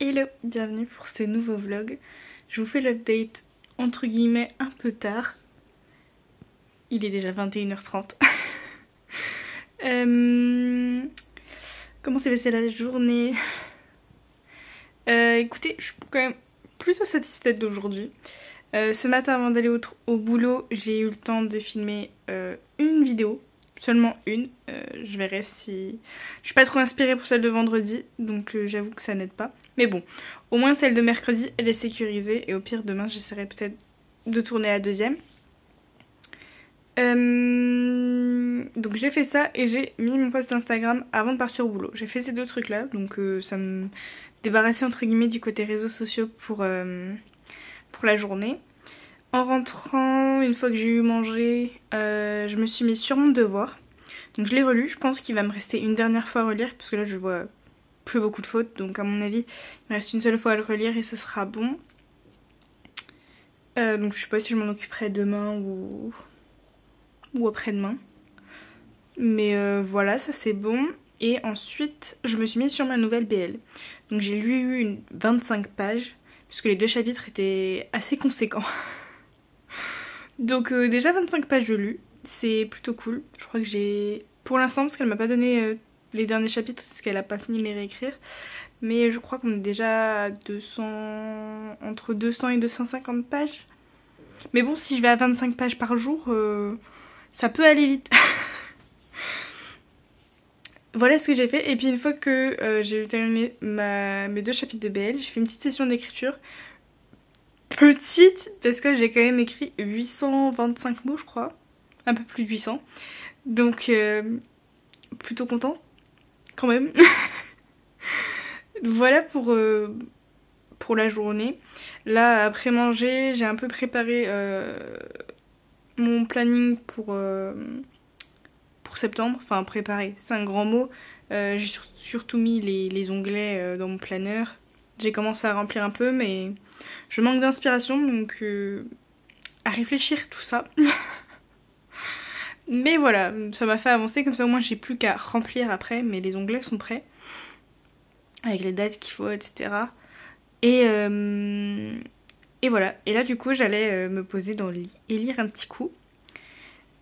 Hello, bienvenue pour ce nouveau vlog. Je vous fais l'update entre guillemets un peu tard. Il est déjà 21h30. Comment s'est passée la journée? Écoutez, je suis quand même plutôt satisfaite d'aujourd'hui. Ce matin avant d'aller au boulot, j'ai eu le temps de filmer une vidéo. Seulement une, je verrai si... Je suis pas trop inspirée pour celle de vendredi, donc j'avoue que ça n'aide pas. Mais bon, au moins celle de mercredi, elle est sécurisée, et au pire demain j'essaierai peut-être de tourner la deuxième. Donc j'ai fait ça et j'ai mis mon post Instagram avant de partir au boulot. J'ai fait ces deux trucs là, donc ça me débarrassait entre guillemets du côté réseaux sociaux pour la journée. En rentrant, une fois que j'ai eu mangé, je me suis mis sur mon devoir. Donc je l'ai relu, je pense qu'il va me rester une dernière fois à relire, parce que là je vois plus beaucoup de fautes, donc à mon avis, il me reste une seule fois à le relire et ce sera bon. Donc je sais pas si je m'en occuperai demain ou après-demain. Mais voilà, ça c'est bon. Et ensuite, je me suis mise sur ma nouvelle BL. Donc j'ai lu une 25 pages, puisque les deux chapitres étaient assez conséquents. Donc déjà 25 pages de lu, c'est plutôt cool. Je crois que j'ai... Pour l'instant, parce qu'elle m'a pas donné les derniers chapitres, parce qu'elle a pas fini de les réécrire. Mais je crois qu'on est déjà à entre 200 et 250 pages. Mais bon, si je vais à 25 pages par jour, ça peut aller vite. Voilà ce que j'ai fait. Et puis une fois que j'ai terminé mes deux chapitres de BL, j'ai fait une petite session d'écriture. Petite, parce que j'ai quand même écrit 825 mots, je crois. Un peu plus de 800. Donc, plutôt contente, quand même. Voilà pour la journée. Là, après manger, j'ai un peu préparé mon planning pour septembre. Enfin, préparé, c'est un grand mot. J'ai surtout mis les onglets dans mon planeur. J'ai commencé à remplir un peu, mais je manque d'inspiration, donc à réfléchir tout ça. Mais voilà, ça m'a fait avancer, comme ça au moins j'ai plus qu'à remplir après, mais les onglets sont prêts. Avec les dates qu'il faut, etc. Et voilà. Et là du coup j'allais me poser dans le lit et lire un petit coup.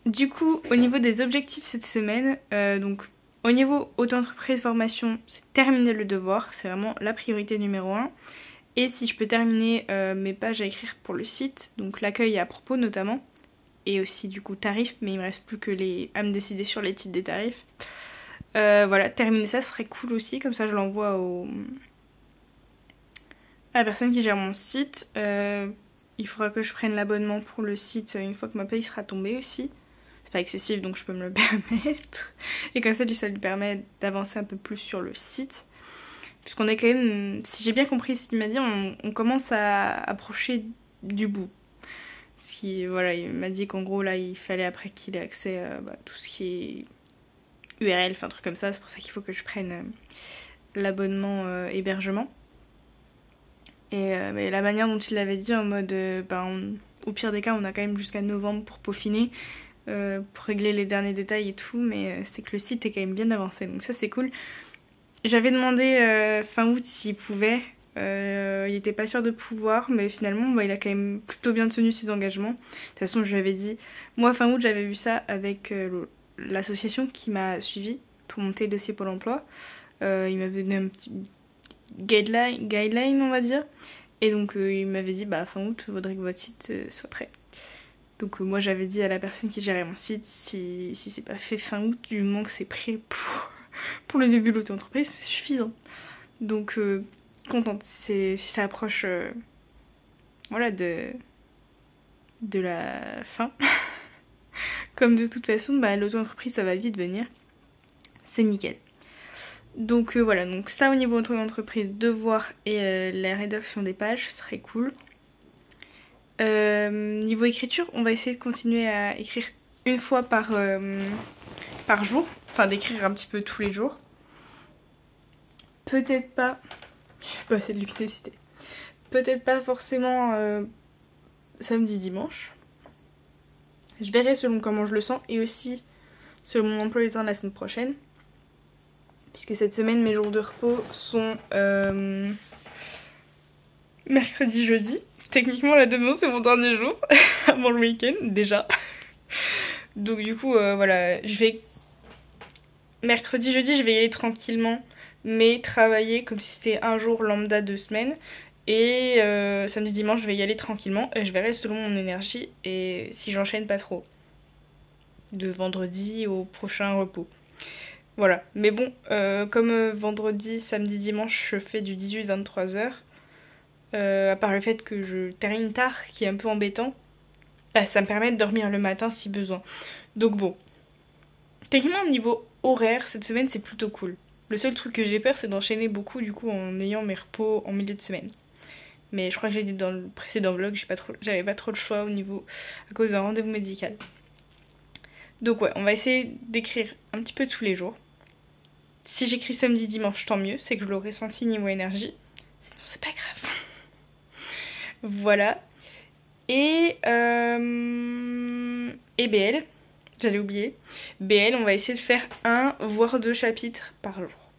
Du coup, au niveau des objectifs cette semaine, donc au niveau auto-entreprise formation, c'est terminer le devoir, c'est vraiment la priorité numéro 1. Et si je peux terminer mes pages à écrire pour le site, donc l'accueil et à propos notamment, et aussi du coup tarifs, mais il me reste plus que à me décider sur les titres des tarifs. Voilà, terminer ça serait cool aussi, comme ça je l'envoie à la personne qui gère mon site. Il faudra que je prenne l'abonnement pour le site une fois que ma paye sera tombée aussi. C'est pas excessif donc je peux me le permettre. Et comme ça lui permet d'avancer un peu plus sur le site. Puisqu'on est quand même, si j'ai bien compris ce qu'il m'a dit, on commence à approcher du bout. Voilà, il m'a dit qu'en gros là il fallait après qu'il ait accès à tout ce qui est URL, enfin un truc comme ça. C'est pour ça qu'il faut que je prenne l'abonnement hébergement. Et mais la manière dont il l'avait dit en mode au pire des cas on a quand même jusqu'à novembre pour peaufiner, pour régler les derniers détails et tout, mais c'est que le site est quand même bien avancé, donc ça c'est cool. J'avais demandé fin août s'il pouvait, il était pas sûr de pouvoir, mais finalement il a quand même plutôt bien tenu ses engagements. De toute façon je lui avais dit, moi fin août j'avais vu ça avec l'association qui m'a suivi pour monter le dossier Pôle emploi. Il m'avait donné un petit guideline on va dire, et donc il m'avait dit fin août il faudrait que votre site soit prêt. Donc moi j'avais dit à la personne qui gérait mon site, si c'est pas fait fin août, du moment que c'est prêt pour le début de l'auto-entreprise, c'est suffisant. Donc contente, si ça approche voilà de la fin. Comme de toute façon l'auto-entreprise ça va vite venir, c'est nickel. Donc voilà, donc ça au niveau de l'entreprise, devoir et la rédaction des pages, ce serait cool. Niveau écriture, on va essayer de continuer à écrire une fois par jour, enfin d'écrire un petit peu tous les jours. Peut-être pas, c'est de l'efficacité. Peut-être pas forcément samedi, dimanche. Je verrai selon comment je le sens et aussi selon mon emploi du temps la semaine prochaine. Puisque cette semaine, mes jours de repos sont mercredi, jeudi. Techniquement, là, demain, c'est mon dernier jour avant le week-end, déjà. Donc, du coup, voilà, mercredi, jeudi, je vais y aller tranquillement, mais travailler comme si c'était un jour lambda de semaine. Et samedi, dimanche, je vais y aller tranquillement. Et je verrai selon mon énergie et si j'enchaîne pas trop. De vendredi au prochain repos. Voilà. Mais bon, comme vendredi, samedi, dimanche, je fais du 18-23 heures. À part le fait que je termine tard, qui est un peu embêtant, bah, ça me permet de dormir le matin si besoin. Donc bon, techniquement au niveau horaire, cette semaine c'est plutôt cool. Le seul truc que j'ai peur c'est d'enchaîner beaucoup du coup en ayant mes repos en milieu de semaine. Mais je crois que j'ai dit dans le précédent vlog, j'avais pas trop le choix au niveau à cause d'un rendez-vous médical. Donc ouais, on va essayer d'écrire un petit peu tous les jours. Si j'écris samedi, dimanche, tant mieux, c'est que je l'aurai senti niveau énergie. Sinon c'est pas grave. Voilà. Et BL, j'allais oublier. BL, on va essayer de faire 1 voire 2 chapitres par jour.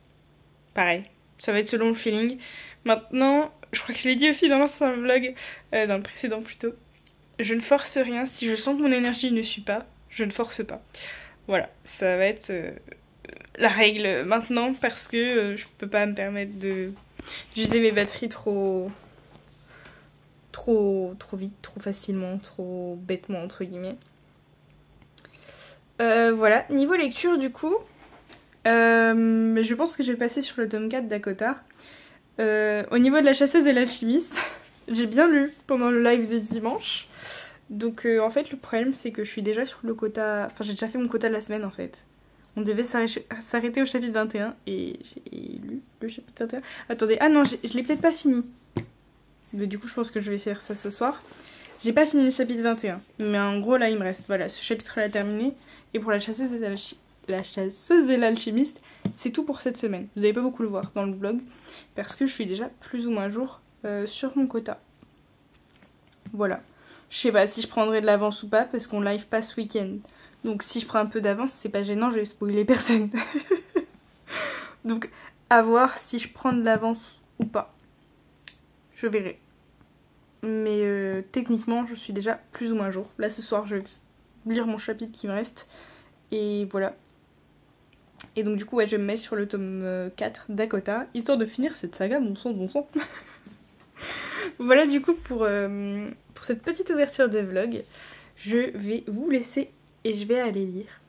Pareil, ça va être selon le feeling. Maintenant, je crois que je l'ai dit aussi dans l'ancien vlog, dans le précédent plutôt. Je ne force rien, si je sens que mon énergie ne suit pas, je ne force pas. Voilà, ça va être la règle maintenant parce que je peux pas me permettre d'user mes batteries trop vite, trop facilement, trop bêtement entre guillemets. Voilà, niveau lecture du coup, je pense que je vais passer sur le tome 4 d'Akota. Au niveau de la chasseuse et l'alchimiste, j'ai bien lu pendant le live de dimanche. Donc en fait le problème c'est que je suis déjà sur le quota, enfin j'ai déjà fait mon quota de la semaine en fait. On devait s'arrêter au chapitre 21 et j'ai lu le chapitre 21. Attendez, ah non, je l'ai peut-être pas fini. Mais du coup je pense que je vais faire ça ce soir. J'ai pas fini le chapitre 21, mais en gros là il me reste, voilà, ce chapitre là terminé. Et pour la chasseuse et l'alchimiste, c'est tout pour cette semaine. Vous n'allez pas beaucoup le voir dans le vlog, parce que je suis déjà plus ou moins à jour sur mon quota. Voilà. Je sais pas si je prendrai de l'avance ou pas, parce qu'on live pas ce week-end. Donc si je prends un peu d'avance, c'est pas gênant, je vais spoiler personne. Donc à voir si je prends de l'avance ou pas. Je verrai. Mais techniquement, je suis déjà plus ou moins à jour. Là ce soir, je vais lire mon chapitre qui me reste. Et voilà. Et donc du coup, ouais, je vais me mettre sur le tome 4 d'Akota, histoire de finir cette saga, bon sang, bon sang. Voilà du coup pour cette petite ouverture de vlog. Je vais vous laisser et je vais aller lire.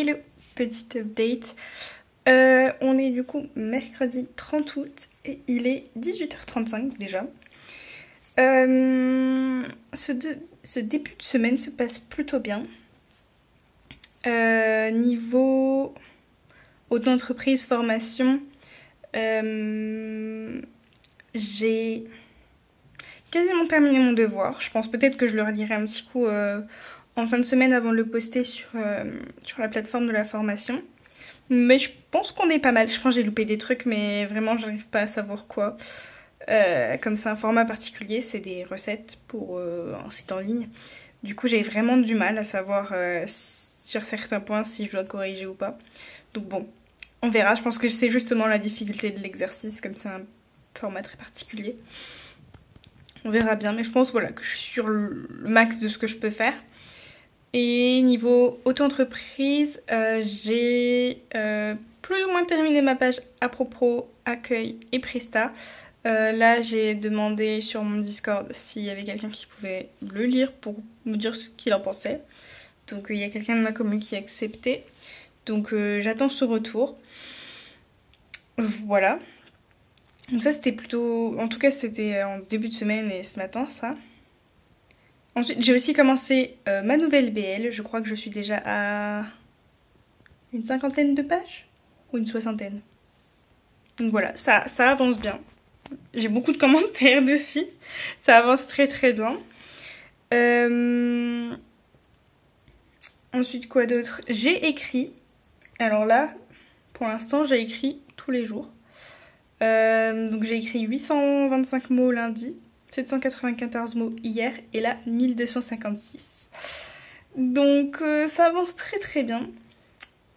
Hello, petite update. On est du coup mercredi 30 août et il est 18h35 déjà. Ce début de semaine se passe plutôt bien. Niveau auto-entreprise, formation, j'ai quasiment terminé mon devoir. Je pense peut-être que je le redirai un petit coup en fin de semaine avant de le poster sur la plateforme de la formation. Mais je pense qu'on est pas mal. Je pense que j'ai loupé des trucs, mais vraiment j'arrive pas à savoir quoi. Comme c'est un format particulier, c'est des recettes pour un site en ligne. Du coup j'ai vraiment du mal à savoir sur certains points si je dois corriger ou pas. Donc bon, on verra. Je pense que c'est justement la difficulté de l'exercice, comme c'est un format très particulier. On verra bien, mais je pense voilà, que je suis sur le max de ce que je peux faire. Et niveau auto-entreprise, j'ai plus ou moins terminé ma page à propos accueil et Presta. Là, j'ai demandé sur mon Discord s'il y avait quelqu'un qui pouvait le lire pour me dire ce qu'il en pensait. Donc il y a quelqu'un de ma commune qui a accepté. Donc j'attends ce retour. Voilà. Donc ça c'était plutôt... En tout cas c'était en début de semaine et ce matin ça. Ensuite j'ai aussi commencé ma nouvelle BL. Je crois que je suis déjà à une 50aine de pages. Ou une 60aine. Donc voilà, ça avance bien. J'ai beaucoup de commentaires dessus. Ça avance très très bien. Ensuite quoi d'autre? J'ai écrit. Alors là, pour l'instant j'ai écrit tous les jours. Donc j'ai écrit 825 mots lundi, 794 mots hier et là 1256. Donc ça avance très très bien.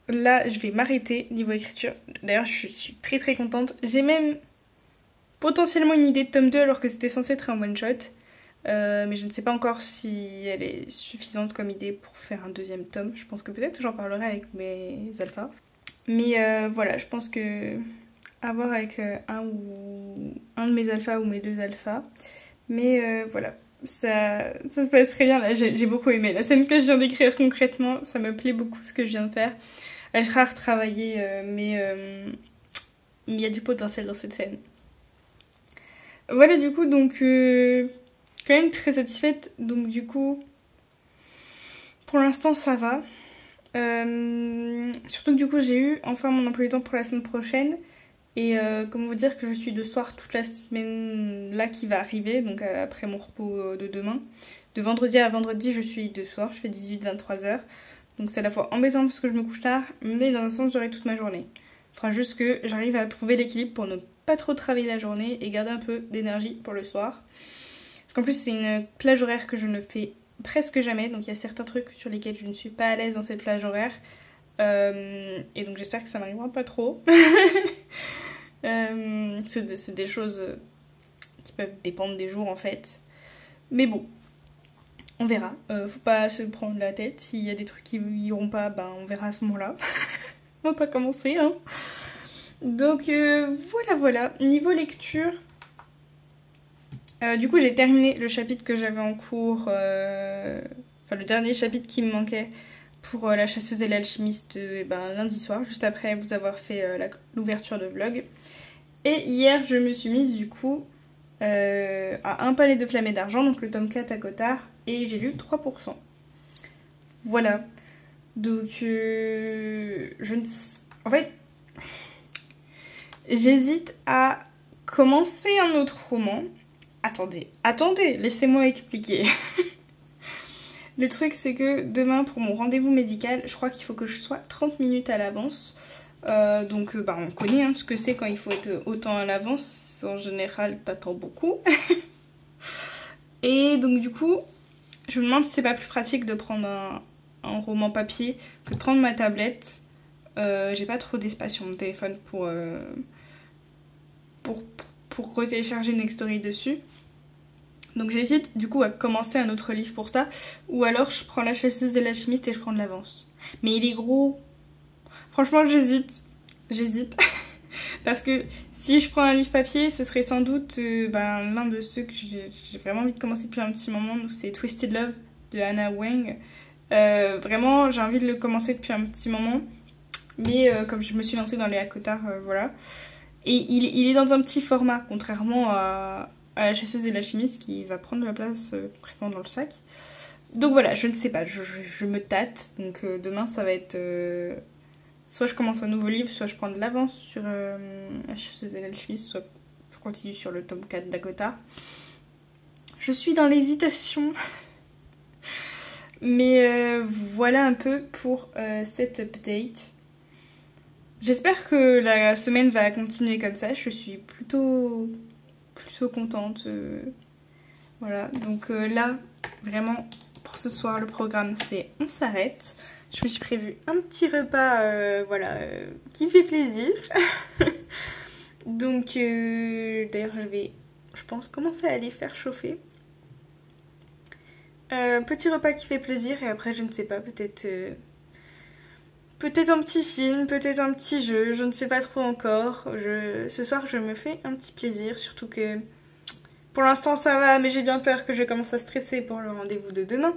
Là je vais m'arrêter niveau écriture. D'ailleurs je suis très très contente. J'ai même potentiellement une idée de tome 2 alors que c'était censé être un one shot. Mais je ne sais pas encore si elle est suffisante comme idée pour faire un deuxième tome. Je pense que peut-être j'en parlerai avec mes alphas. Mais voilà, je pense que à voir avec un de mes alphas ou mes deux alphas. Mais voilà, ça se passe très bien. Là, j'ai beaucoup aimé la scène que je viens d'écrire concrètement. Ça me plaît beaucoup ce que je viens de faire. Elle sera retravaillée, mais il y a du potentiel dans cette scène. Voilà, du coup, donc quand même très satisfaite. Donc du coup, pour l'instant, ça va. Surtout que du coup, j'ai eu enfin mon emploi du temps pour la semaine prochaine. Et comment vous dire que je suis de soir toute la semaine là qui va arriver, donc après mon repos de demain. De vendredi à vendredi, je suis de soir, je fais 18-23 heures. Donc c'est à la fois embêtant parce que je me couche tard, mais dans un sens, j'aurai toute ma journée. Il faudra juste que j'arrive à trouver l'équilibre pour ne pas trop travailler la journée et garder un peu d'énergie pour le soir. Parce qu'en plus, c'est une plage horaire que je ne fais presque jamais, donc il y a certains trucs sur lesquels je ne suis pas à l'aise dans cette plage horaire. Et donc j'espère que ça m'arrivera pas trop. C'est des choses qui peuvent dépendre des jours en fait. Mais bon, on verra. Faut pas se prendre la tête. S'il y a des trucs qui iront pas, ben on verra à ce moment-là. On va pas commencer, hein. Donc voilà. Niveau lecture, du coup j'ai terminé le chapitre que j'avais en cours, enfin le dernier chapitre qui me manquait pour la chasseuse et l'alchimiste lundi soir, juste après vous avoir fait l'ouverture de vlog. Et hier je me suis mise du coup à Un palais de flammes et d'argent, donc le tome 4 à Cotard, et j'ai lu 3%. Voilà. Donc en fait j'hésite à commencer un autre roman. Attendez, laissez-moi expliquer. Le truc c'est que demain pour mon rendez-vous médical, je crois qu'il faut que je sois 30 minutes à l'avance. Donc on connaît ce que c'est quand il faut être autant à l'avance. En général t'attends beaucoup. Et donc du coup je me demande si c'est pas plus pratique de prendre un roman papier que de prendre ma tablette. J'ai pas trop d'espace sur mon téléphone pour retélécharger Nextory dessus. Donc j'hésite du coup à commencer un autre livre pour ça. Ou alors je prends La chasseuse et l'alchimiste et je prends de l'avance. Mais il est gros. Franchement j'hésite. Parce que si je prends un livre papier, ce serait sans doute l'un de ceux que j'ai vraiment envie de commencer depuis un petit moment. C'est Twisted Love de Hannah Wang. Vraiment, j'ai envie de le commencer depuis un petit moment. Mais comme je me suis lancée dans les Hakotar, voilà. Et il est dans un petit format, contrairement à la chasseuse et l'alchimiste qui va prendre la place concrètement dans le sac. Donc voilà, je ne sais pas, je me tâte. Donc demain, ça va être... soit je commence un nouveau livre, soit je prends de l'avance sur la chasseuse et l'alchimiste, soit je continue sur le tome 4 d'Hakotar. Je suis dans l'hésitation. Mais voilà un peu pour cette update. J'espère que la semaine va continuer comme ça. Je suis plutôt contente. Voilà, donc là, vraiment, pour ce soir, le programme, c'est on s'arrête. Je me suis prévu un petit repas, voilà, qui fait plaisir. Donc, d'ailleurs, je vais, je pense, commencer à les faire chauffer. Petit repas qui fait plaisir et après, je ne sais pas, peut-être un petit film, peut-être un petit jeu, je ne sais pas trop encore. Ce soir, je me fais un petit plaisir, surtout que pour l'instant ça va, mais j'ai bien peur que je commence à stresser pour le rendez-vous de demain.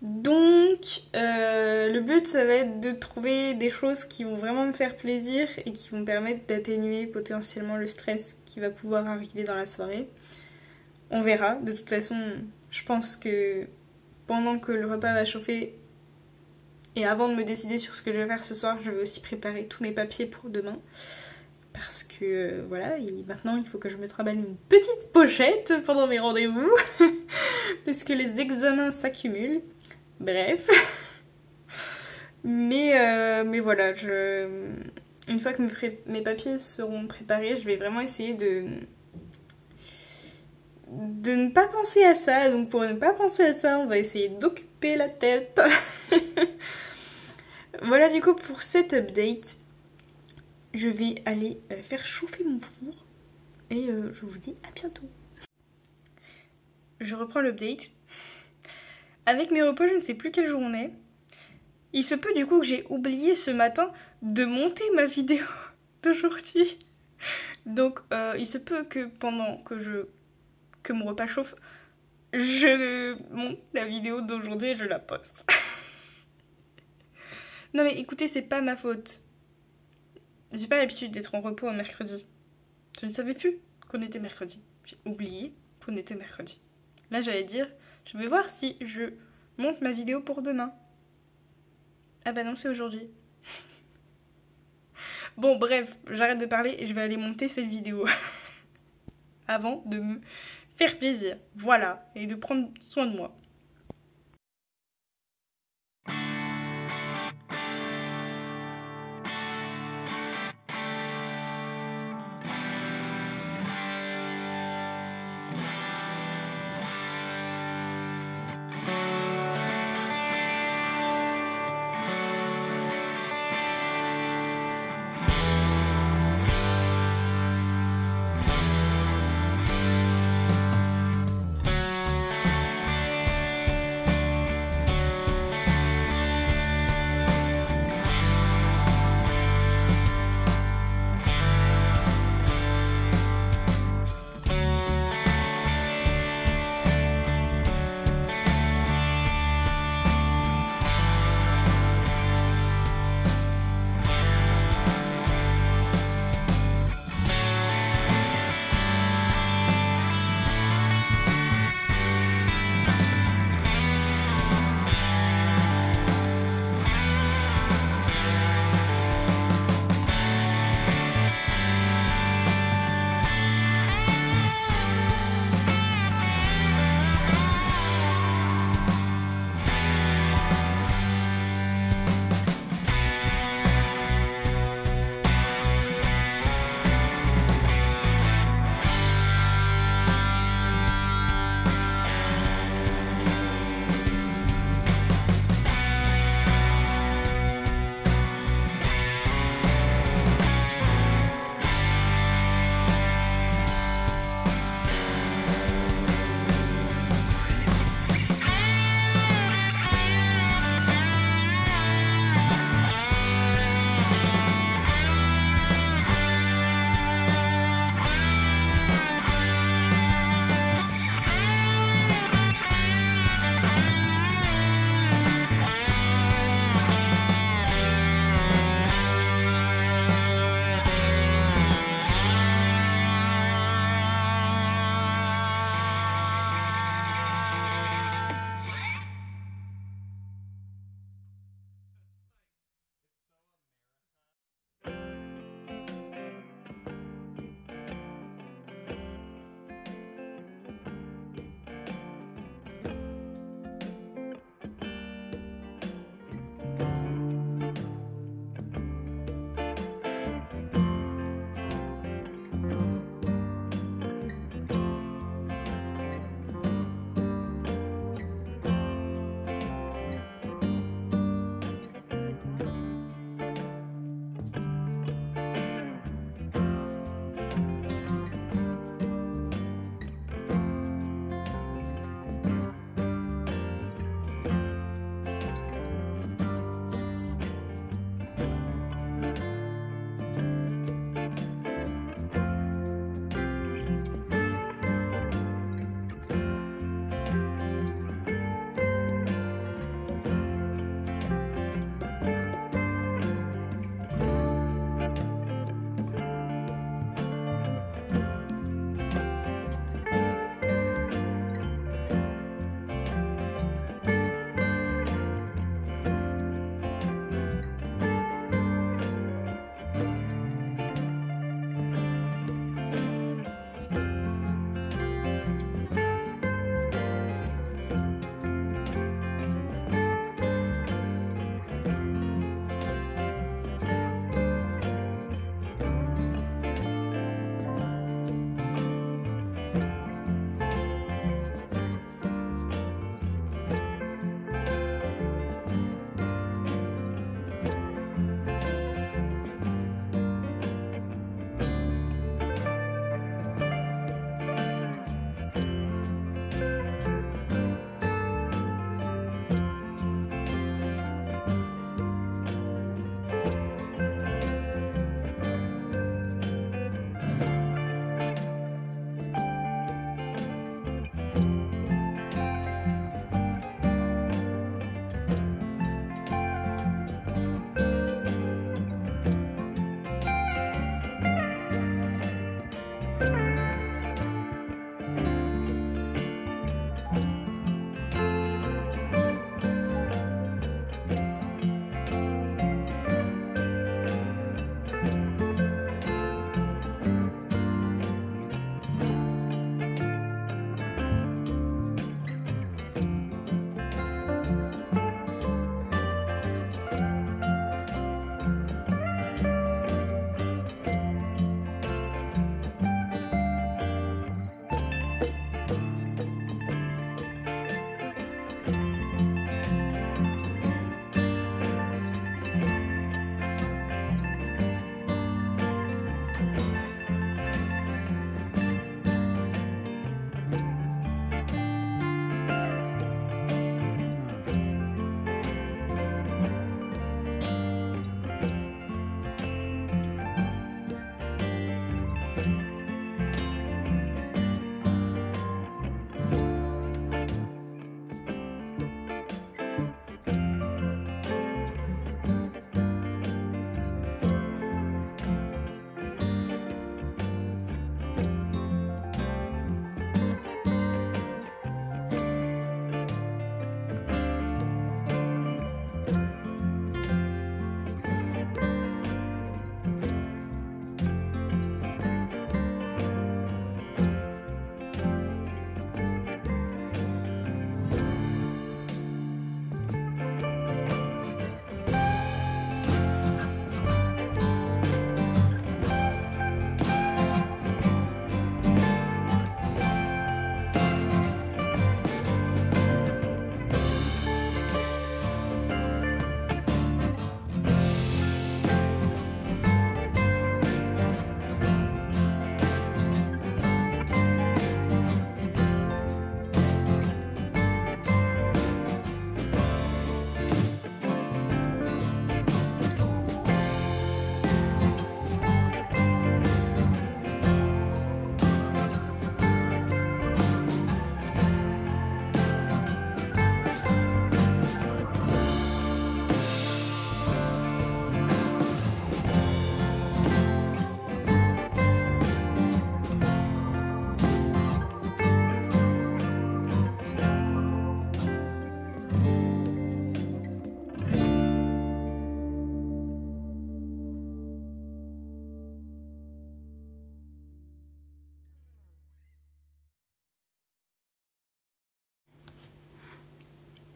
Donc, le but, ça va être de trouver des choses qui vont vraiment me faire plaisir et qui vont me permettre d'atténuer potentiellement le stress qui va pouvoir arriver dans la soirée. On verra. De toute façon, je pense que pendant que le repas va chauffer, et avant de me décider sur ce que je vais faire ce soir, je vais aussi préparer tous mes papiers pour demain. Parce que voilà, maintenant il faut que je me travaille une petite pochette pendant mes rendez-vous. Parce que les examens s'accumulent. Bref. Mais voilà, une fois que mes papiers seront préparés, je vais vraiment essayer de ne pas penser à ça. Donc pour ne pas penser à ça, on va essayer d'occuper la tête. Voilà du coup pour cette update. Je vais aller faire chauffer mon four. Et je vous dis à bientôt. Je reprends l'update. Avec mes repos, je ne sais plus quel jour on est. Il se peut du coup que j'ai oublié ce matin de monter ma vidéo d'aujourd'hui. Donc il se peut que pendant que mon repas chauffe, je monte la vidéo d'aujourd'hui et je la poste. Non mais écoutez, c'est pas ma faute. J'ai pas l'habitude d'être en repos un mercredi. Je ne savais plus qu'on était mercredi. J'ai oublié qu'on était mercredi. Là j'allais dire, je vais voir si je monte ma vidéo pour demain. Ah bah non, c'est aujourd'hui. Bon bref, j'arrête de parler et je vais aller monter cette vidéo. Avant de me faire plaisir. Voilà, et de prendre soin de moi.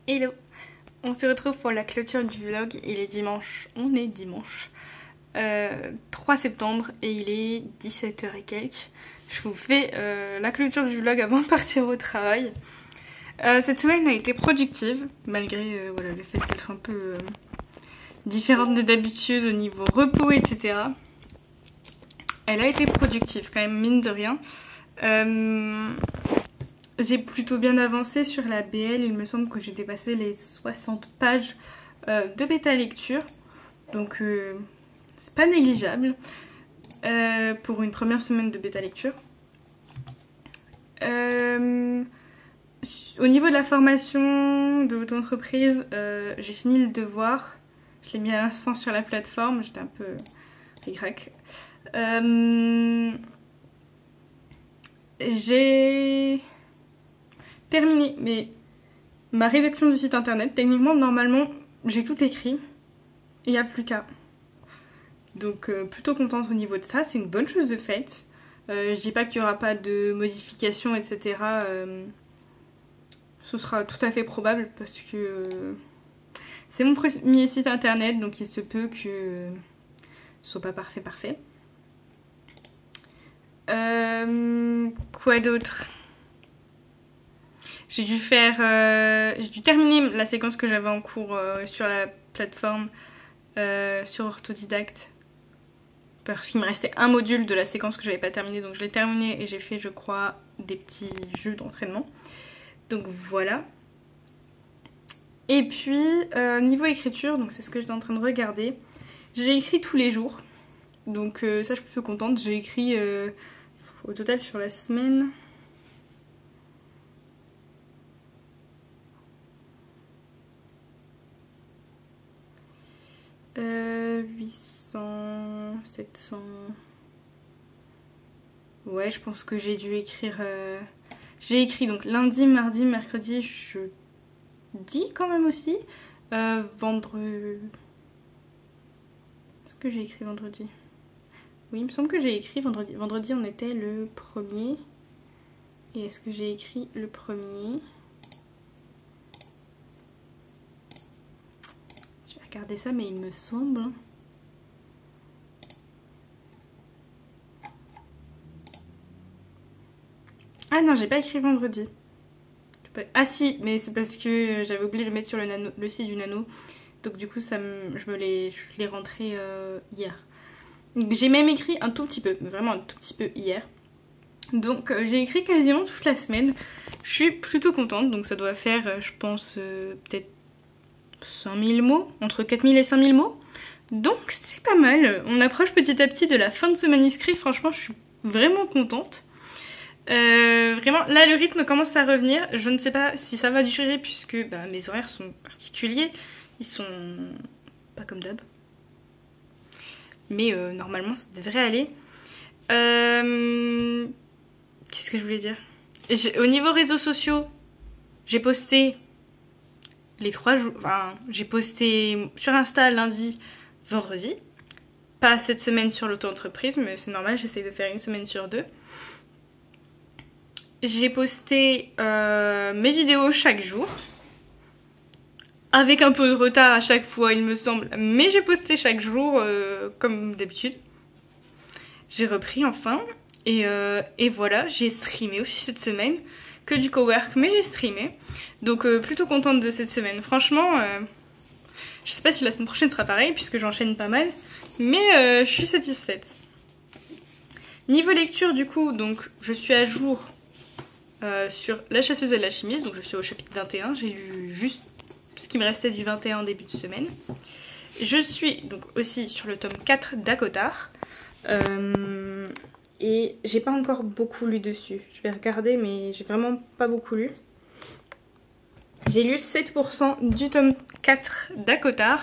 Hello! On se retrouve pour la clôture du vlog, il est dimanche, on est dimanche 3 septembre et il est 17h et quelques. Je vous fais la clôture du vlog avant de partir au travail. Cette semaine a été productive, malgré voilà, le fait qu'elle soit un peu différente de d'habitude au niveau repos, etc. Elle a été productive quand même, mine de rien. J'ai plutôt bien avancé sur la BL, il me semble que j'ai dépassé les 60 pages de bêta lecture. Donc c'est pas négligeable pour une première semaine de bêta lecture. Au niveau de la formation de l'auto-entreprise, j'ai fini le devoir. Je l'ai mis à l'instant sur la plateforme, j'étais un peu ric-rac. J'ai terminé ma rédaction du site internet. Techniquement, normalement, j'ai tout écrit. Il n'y a plus qu'à. Donc, plutôt contente au niveau de ça. C'est une bonne chose de faite. Je dis pas qu'il n'y aura pas de modifications, etc. Ce sera tout à fait probable parce que c'est mon premier site internet. Donc, il se peut que ce soit pas parfait. Quoi d'autre? J'ai dû terminer la séquence que j'avais en cours sur la plateforme sur Orthodidacte parce qu'il me restait un module de la séquence que j'avais pas terminé, donc je l'ai terminé et j'ai fait, je crois, des petits jeux d'entraînement. Donc voilà. Et puis niveau écriture, donc c'est ce que j'étais en train de regarder. J'ai écrit tous les jours, donc ça je suis plutôt contente. J'ai écrit au total sur la semaine. 800, 700... Ouais, je pense que j'ai dû écrire... J'ai écrit donc lundi, mardi, mercredi, jeudi quand même aussi. Vendredi... Est-ce que j'ai écrit vendredi? Oui, il me semble que j'ai écrit vendredi. Vendredi, on était le 1er. Et est-ce que j'ai écrit le 1er? Je vais regarder ça, mais il me semble... Ah non, j'ai pas écrit vendredi. Ah si, mais c'est parce que j'avais oublié de le mettre sur le site du Nano. Donc du coup, je l'ai rentré hier. J'ai même écrit un tout petit peu, vraiment un tout petit peu hier. Donc j'ai écrit quasiment toute la semaine. Je suis plutôt contente, donc ça doit faire, je pense, peut-être 5000 mots, entre 4000 et 5000 mots. Donc c'est pas mal. On approche petit à petit de la fin de ce manuscrit. Franchement, je suis vraiment contente. Vraiment, là le rythme commence à revenir. Je ne sais pas si ça va durer puisque mes horaires sont particuliers. Ils sont pas comme d'hab. Mais normalement ça devrait aller. Qu'est-ce que je voulais dire? Au niveau réseaux sociaux, j'ai posté les 3 jours. Enfin, j'ai posté sur Insta lundi, vendredi. Pas cette semaine sur l'auto-entreprise, mais c'est normal, j'essaye de faire une semaine sur 2. J'ai posté mes vidéos chaque jour. Avec un peu de retard à chaque fois, il me semble. Mais j'ai posté chaque jour, comme d'habitude. J'ai repris enfin. Et voilà, j'ai streamé aussi cette semaine. Que du cowork, mais j'ai streamé. Donc plutôt contente de cette semaine. Franchement, je sais pas si la semaine prochaine sera pareil, puisque j'enchaîne pas mal. Mais je suis satisfaite. Niveau lecture, du coup, donc je suis à jour... sur La chasseuse et l'alchimiste, donc je suis au chapitre 21, j'ai lu juste ce qui me restait du 21 en début de semaine. Je suis donc aussi sur le tome 4 d'Akotar, et j'ai pas encore beaucoup lu dessus. Je vais regarder, mais j'ai vraiment pas beaucoup lu. J'ai lu 7% du tome 4 d'Akotar,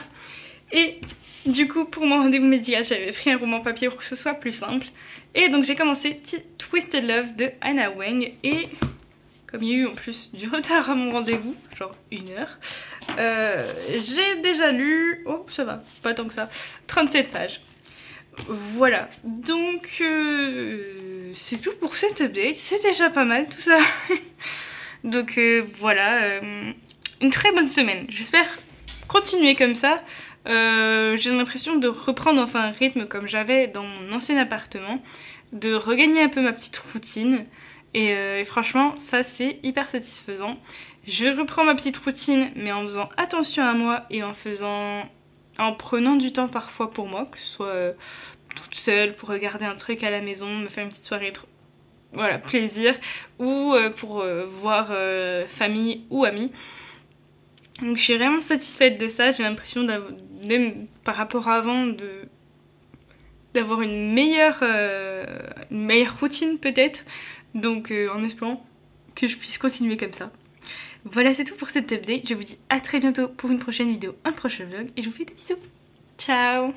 et du coup pour mon rendez-vous médical j'avais pris un roman papier pour que ce soit plus simple. Et donc j'ai commencé Twisted Love de Anna Weng, et comme il y a eu en plus du retard à mon rendez-vous, genre 1 heure, j'ai déjà lu, oh ça va, pas tant que ça, 37 pages. Voilà, donc c'est tout pour cette update, c'est déjà pas mal tout ça. Donc voilà, une très bonne semaine. J'espère continuer comme ça. J'ai l'impression de reprendre enfin un rythme comme j'avais dans mon ancien appartement, de regagner un peu ma petite routine. Et franchement, ça c'est hyper satisfaisant. Je reprends ma petite routine, mais en faisant attention à moi et en prenant du temps parfois pour moi, que ce soit toute seule pour regarder un truc à la maison, me faire une petite soirée voilà, plaisir, ou pour voir famille ou amis. Donc je suis vraiment satisfaite de ça. J'ai l'impression même par rapport à avant d'avoir une meilleure routine peut-être. Donc en espérant que je puisse continuer comme ça. Voilà, c'est tout pour cette update. Je vous dis à très bientôt pour une prochaine vidéo, un prochain vlog, et je vous fais des bisous. Ciao!